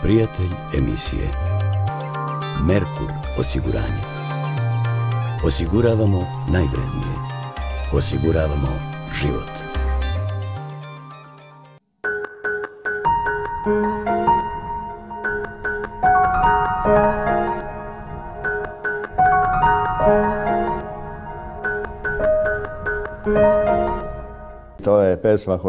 Prijatelj emisije Merkur osiguranje. Osiguravamo najvrednije. Osiguravamo život. To je pesma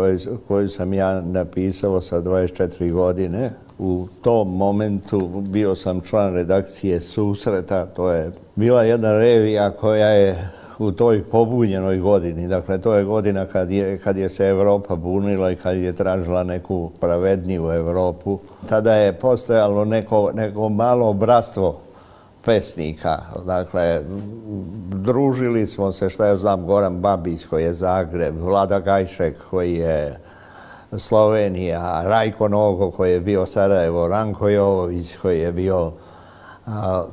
koju sam ja napisao sa 24 godine. U tom momentu bio sam član redakcije Susreta. To je bila jedna revija koja je u toj pobunjenoj godini. Dakle, to je godina kad je se Evropa bunila i kad je tražila neku pravedniju Evropu. Tada je postojalo neko malo bratstvo pesnika. Dakle, družili smo se, šta ja znam, Goran Babić koji je Zagreb, Vlada Gajšek koji je Slovenija, Rajko Nogo koji je bio Sarajevo, Ranko Jovović koji je bio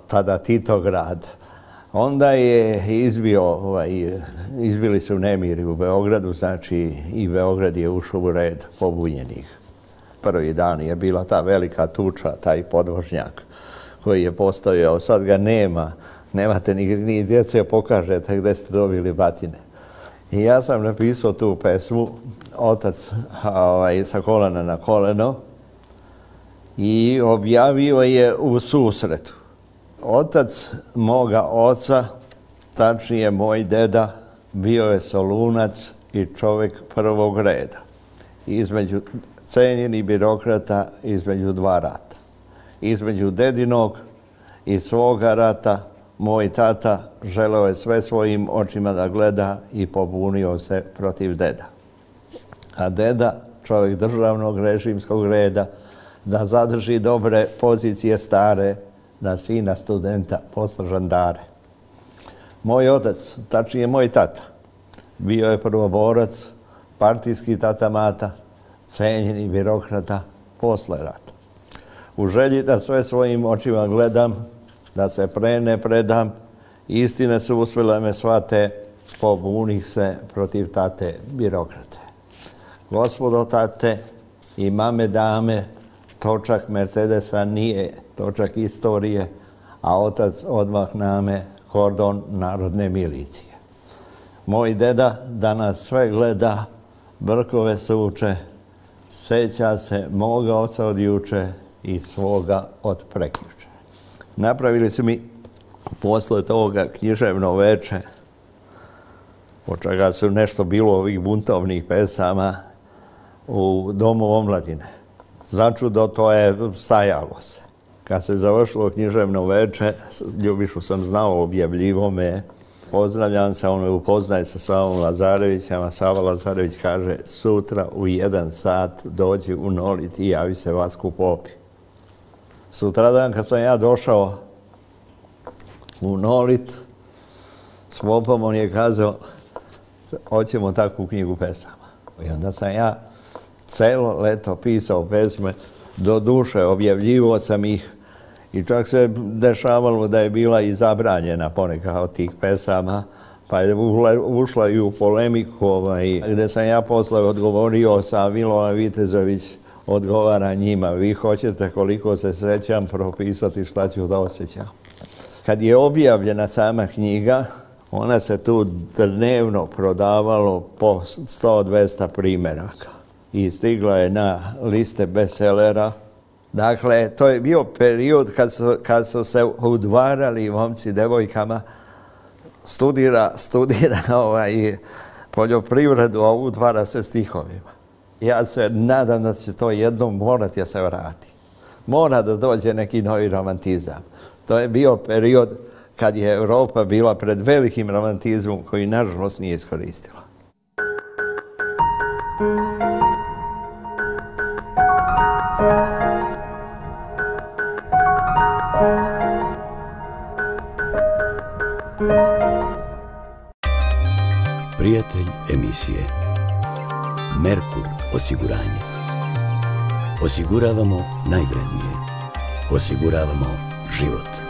tada Titograd. Onda je izbili su nemiri u Beogradu, znači i Beograd je ušao u red pobunjenih. Prvi dan je bila ta velika tuča, taj podvožnjak koji je postojao, sad ga nema. Nemate ni djece, pokažete gdje ste dobili batine. I ja sam napisao tu pesmu, Otac sa kolena na koleno, i objavio je u Susretu. Otac moga oca, tačnije moj deda, bio je Solunac i čovjek prvog reda. Cenjeni birokrata između dva rata. Između dedinog i svoga rata moj tata želeo je sve svojim očima da gleda i pobunio se protiv deda. A deda, čovjek državnog režimskog reda, da zadrži dobre pozicije stare, na sina studenta posla žandare. Moj otac, tačnije moj tata, bio je prvoborac, partijski tata mata, cenjeni birokrata posle rata. U želji da sve svojim očima gledam, da se ne predam, istine su uspjele me shvate, pobunih se protiv tate birokrate. Gospodo tate i mame dame, točak Mercedesa nije točak istorije, a otac odmah name kordon narodne milicije. Moj deda danas sve gleda, brkove suče, seća se moga oca od juče i svoga od prekjuče. Napravili su mi posle toga književno veče, od čega su nešto bilo ovih buntovnih pesama u Domu omladine. Začudo to je stajalo se. Kad se završilo književno veče, Ljubišu sam znao, objavljivo me. Pozdravljam se, on me upoznaje sa Savom Lazarevićem, a Sava Lazarević kaže sutra u 1 sat dođi u Nolit i javi se Vasku Popi. Sutradan kad sam ja došao u Nolit, s Popom on je kazao hoćemo takvu knjigu pesama. I onda sam ja celo leto pisao pesme, do duše objavljivo sam ih i čak se dešavalo da je bila i zabranjena poneka od tih pesama, pa je ušla i u polemiku gdje sam ja posle odgovorio sa Milovan Vitezović odgovara njima, vi hoćete koliko se sećam propisati šta ću da osjećam. Kad je objavljena sama knjiga, ona se tu dnevno prodavalo po 100-200 primjeraka i stigla je na liste bestsellera. Dakle, to je bio period kad su se udvarali momci devojkama, studira poljoprivredu, a udvara se stihovima. Ja se nadam da će to jednom morati da se vrati. Mora da dođe neki novi romantizam. To je bio period kad je Evropa bila pred velikim romantizmom koji nažalost nije iskoristila. Prijatelj emisije Merkur osiguranje. Osiguravamo najvrednije. Osiguravamo život.